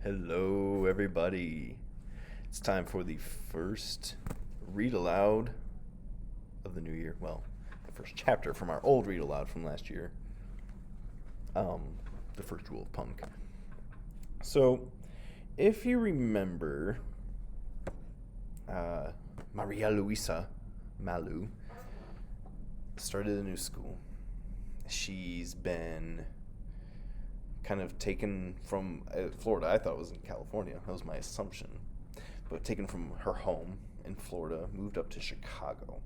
Hello, everybody. It's time for the first read aloud of the new year. Well, the first chapter from our old read aloud from last year. The first rule of punk. So, if you remember, Maria Luisa Malu started a new school. She's been kind of taken from Florida. I thought it was in California. That was my assumption. But taken from her home in Florida, moved up to Chicago.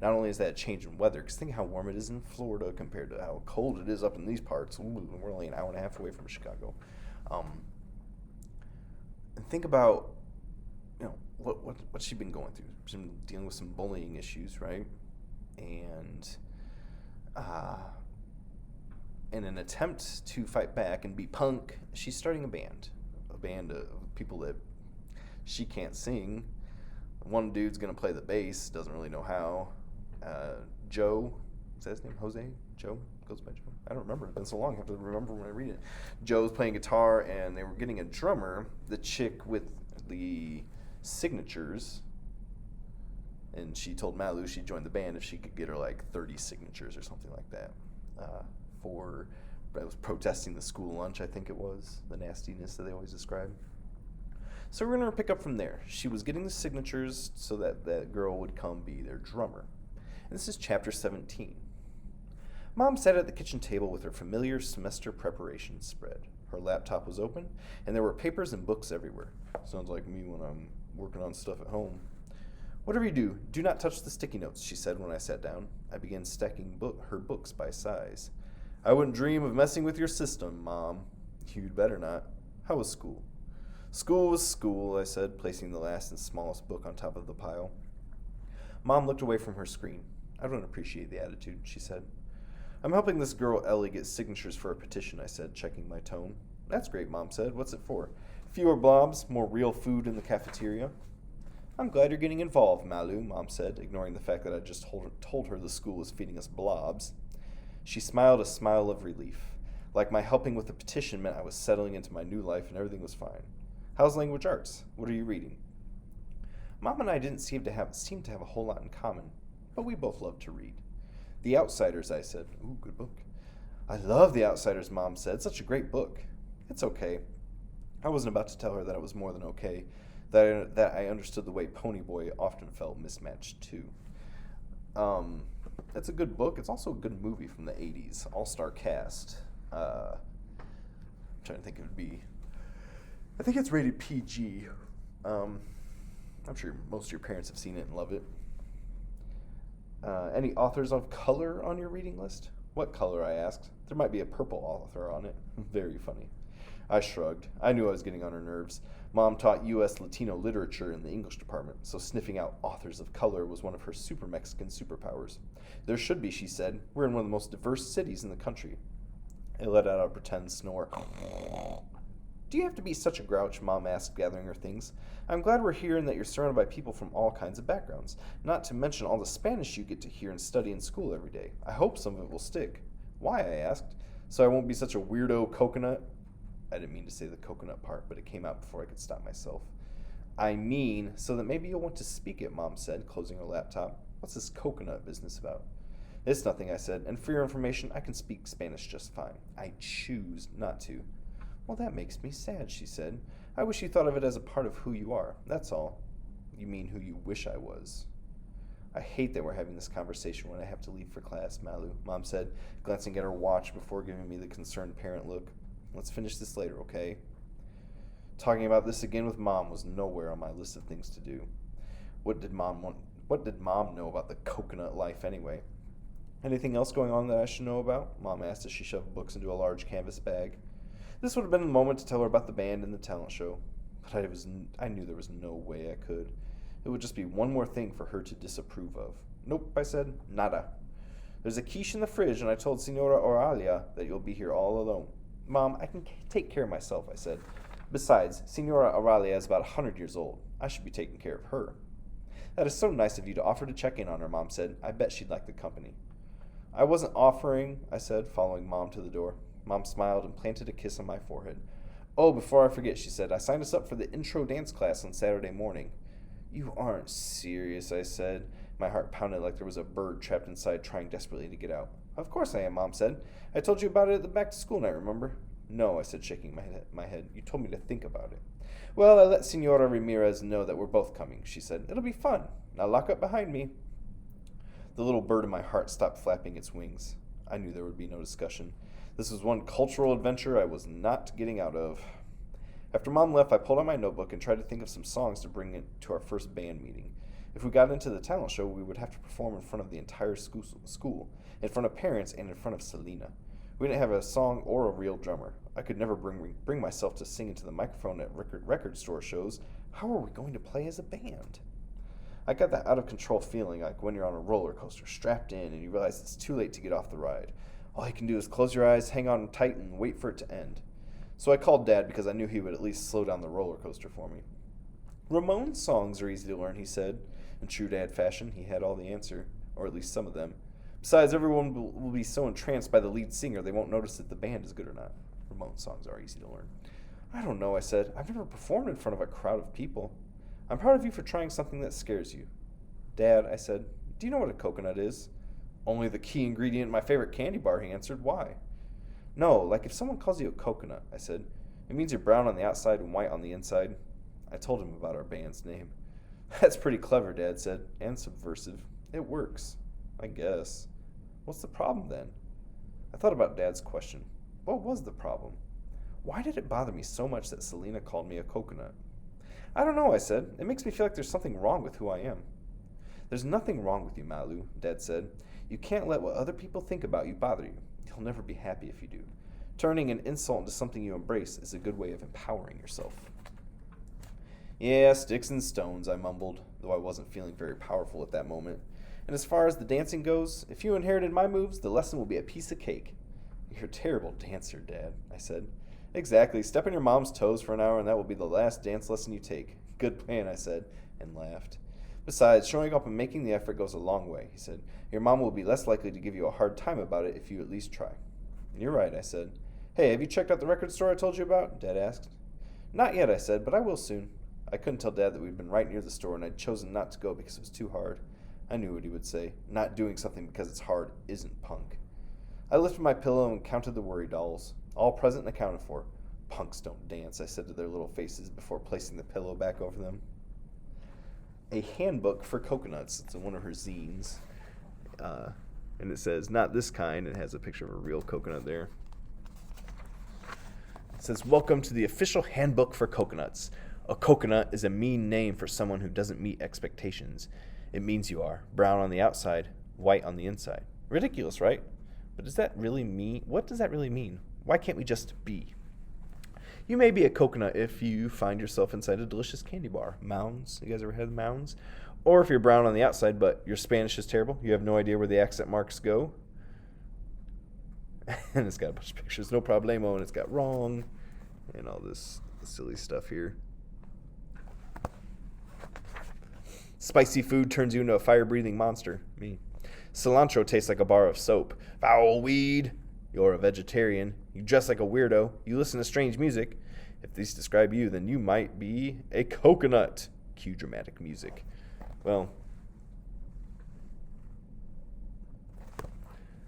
Not only is that a change in weather, because think how warm it is in Florida compared to how cold it is up in these parts. Ooh, we're only an hour and a half away from Chicago. And think about, what's she been going through? She's been dealing with some bullying issues, right? And in an attempt to fight back and be punk, she's starting a band of people that she can't sing. One dude's gonna play the bass, doesn't really know how. Joe, is that his name? Jose? Joe? Goes by Joe. I don't remember. It's been so long, I have to remember when I read it. Joe's playing guitar, and they were getting a drummer, the chick with the signatures, and she told Malu she'd join the band if she could get her like 30 signatures or something like that. I was protesting the school lunch, I think it was, the nastiness that they always describe. So we're going to pick up from there. She was getting the signatures so that that girl would come be their drummer. And this is chapter 17. Mom sat at the kitchen table with her familiar semester preparation spread. Her laptop was open, and there were papers and books everywhere. Sounds like me when I'm working on stuff at home. Whatever you do not touch the sticky notes, she said when I sat down. I began stacking her books by size. I wouldn't dream of messing with your system, Mom. You'd better not. How was school? School was school, I said, placing the last and smallest book on top of the pile. Mom looked away from her screen. I don't appreciate the attitude, she said. I'm helping this girl Ellie get signatures for a petition, I said, checking my tone. That's great, Mom said. What's it for? Fewer blobs, more real food in the cafeteria. I'm glad you're getting involved, Malu, Mom said, ignoring the fact that I just told her the school was feeding us blobs. She smiled a smile of relief. Like my helping with the petition meant I was settling into my new life and everything was fine. How's language arts? What are you reading? Mom and I didn't seem to have a whole lot in common, but we both loved to read. The Outsiders, I said. Ooh, good book. I love The Outsiders, Mom said. Such a great book. It's okay. I wasn't about to tell her that it was more than okay, that I understood the way Ponyboy often felt mismatched too. It's a good book. It's also a good movie from the 80s. All-star cast. I'm trying to think I think it's rated PG. I'm sure most of your parents have seen it and love it. Any authors of color on your reading list? What color, I asked. There might be a purple author on it. Very funny. I shrugged. I knew I was getting on her nerves. Mom taught U.S. Latino literature in the English department, so sniffing out authors of color was one of her super Mexican superpowers. There should be, she said. We're in one of the most diverse cities in the country. I let out a pretend snore. Do you have to be such a grouch? Mom asked, gathering her things. I'm glad we're here and that you're surrounded by people from all kinds of backgrounds, not to mention all the Spanish you get to hear and study in school every day. I hope some of it will stick. Why? I asked. So I won't be such a weirdo coconut? I didn't mean to say the coconut part, but it came out before I could stop myself. I mean, so that maybe you'll want to speak it, Mom said, closing her laptop. What's this coconut business about? It's nothing, I said, and for your information, I can speak Spanish just fine. I choose not to. Well, that makes me sad, she said. I wish you thought of it as a part of who you are, that's all. You mean who you wish I was. I hate that we're having this conversation when I have to leave for class, Malu, Mom said, glancing at her watch before giving me the concerned parent look. Let's finish this later, okay? Talking about this again with Mom was nowhere on my list of things to do. What did Mom know about the coconut life anyway? Anything else going on that I should know about? Mom asked as she shoved books into a large canvas bag. This would have been the moment to tell her about the band and the talent show, but I knew there was no way I could. It would just be one more thing for her to disapprove of. Nope, I said, nada. There's a quiche in the fridge, and I told Senora Oralia that you'll be here all alone. Mom, I can take care of myself, I said. Besides, Senora Oralia is about 100 years old. I should be taking care of her. That is so nice of you to offer to check in on her, Mom said. I bet she'd like the company. I wasn't offering, I said, following Mom to the door. Mom smiled and planted a kiss on my forehead. Oh, before I forget, she said, I signed us up for the intro dance class on Saturday morning. You aren't serious, I said. My heart pounded like there was a bird trapped inside trying desperately to get out. Of course I am, Mom said. I told you about it at the back-to-school night, remember? No, I said, shaking my head. You told me to think about it. Well, I let Senora Ramirez know that we're both coming, she said. It'll be fun. Now lock up behind me. The little bird in my heart stopped flapping its wings. I knew there would be no discussion. This was one cultural adventure I was not getting out of. After Mom left, I pulled out my notebook and tried to think of some songs to bring to our first band meeting. If we got into the talent show, we would have to perform in front of the entire school, in front of parents, and in front of Selena. We didn't have a song or a real drummer. I could never bring myself to sing into the microphone at record store shows. How are we going to play as a band? I got that out-of-control feeling like when you're on a roller coaster, strapped in, and you realize it's too late to get off the ride. All you can do is close your eyes, hang on tight, and wait for it to end. So I called Dad because I knew he would at least slow down the roller coaster for me. Ramone's songs are easy to learn, he said. In true Dad fashion, he had all the answer, or at least some of them. Besides, everyone will be so entranced by the lead singer they won't notice if the band is good or not. Ramone's songs are easy to learn. I don't know, I said. I've never performed in front of a crowd of people. I'm proud of you for trying something that scares you. Dad, I said, do you know what a coconut is? Only the key ingredient in my favorite candy bar, he answered. Why? No, like if someone calls you a coconut, I said. It means you're brown on the outside and white on the inside. I told him about our band's name. That's pretty clever, Dad said, and subversive. It works, I guess. What's the problem then? I thought about Dad's question. What was the problem? Why did it bother me so much that Selena called me a coconut? I don't know, I said. It makes me feel like there's something wrong with who I am. There's nothing wrong with you, Malu, Dad said. You can't let what other people think about you bother you. You'll never be happy if you do. Turning an insult into something you embrace is a good way of empowering yourself. Yeah, sticks and stones, I mumbled, though I wasn't feeling very powerful at that moment. And as far as the dancing goes, if you inherited my moves, the lesson will be a piece of cake. You're a terrible dancer, Dad, I said. Exactly. Step on your mom's toes for an hour and that will be the last dance lesson you take. Good plan, I said, and laughed. Besides, showing up and making the effort goes a long way, he said. Your mom will be less likely to give you a hard time about it if you at least try. You're right, I said. Hey, have you checked out the record store I told you about? Dad asked. Not yet, I said, but I will soon. I couldn't tell Dad that we'd been right near the store and I'd chosen not to go because it was too hard. I knew what he would say. Not doing something because it's hard isn't punk. I lifted my pillow and counted the worry dolls. All present and accounted for. Punks don't dance, I said to their little faces before placing the pillow back over them. A handbook for coconuts. It's in one of her zines. And it says, not this kind. It has a picture of a real coconut there. It says, welcome to the official handbook for coconuts. A coconut is a mean name for someone who doesn't meet expectations. It means you are brown on the outside, white on the inside. Ridiculous, right? But does that really mean? What does that really mean? Why can't we just be? You may be a coconut if you find yourself inside a delicious candy bar. Mounds. You guys ever had mounds? Or if you're brown on the outside, but your Spanish is terrible. You have no idea where the accent marks go. And it's got a bunch of pictures. No problemo. And it's got wrong. And all this silly stuff here. Spicy food turns you into a fire-breathing monster. Me. Cilantro tastes like a bar of soap. Foul weed. You're a vegetarian. You dress like a weirdo. You listen to strange music. If these describe you, then you might be a coconut. Cue dramatic music. Well,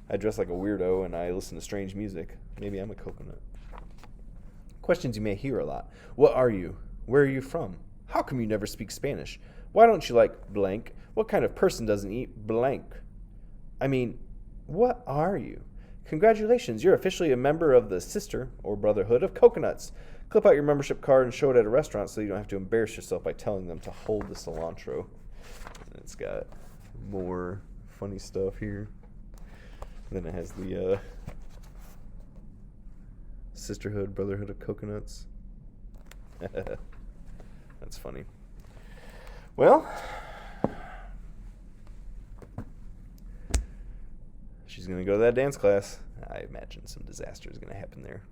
I dress like a weirdo and I listen to strange music. Maybe I'm a coconut. Questions you may hear a lot. What are you? Where are you from? How come you never speak Spanish? Why don't you like blank? What kind of person doesn't eat blank? I mean, what are you? Congratulations, you're officially a member of the Sister or Brotherhood of Coconuts. Clip out your membership card and show it at a restaurant so you don't have to embarrass yourself by telling them to hold the cilantro. And it's got more funny stuff here. And then it has the Sisterhood, Brotherhood of Coconuts. That's funny. Well, she's going to go to that dance class. I imagine some disaster is going to happen there.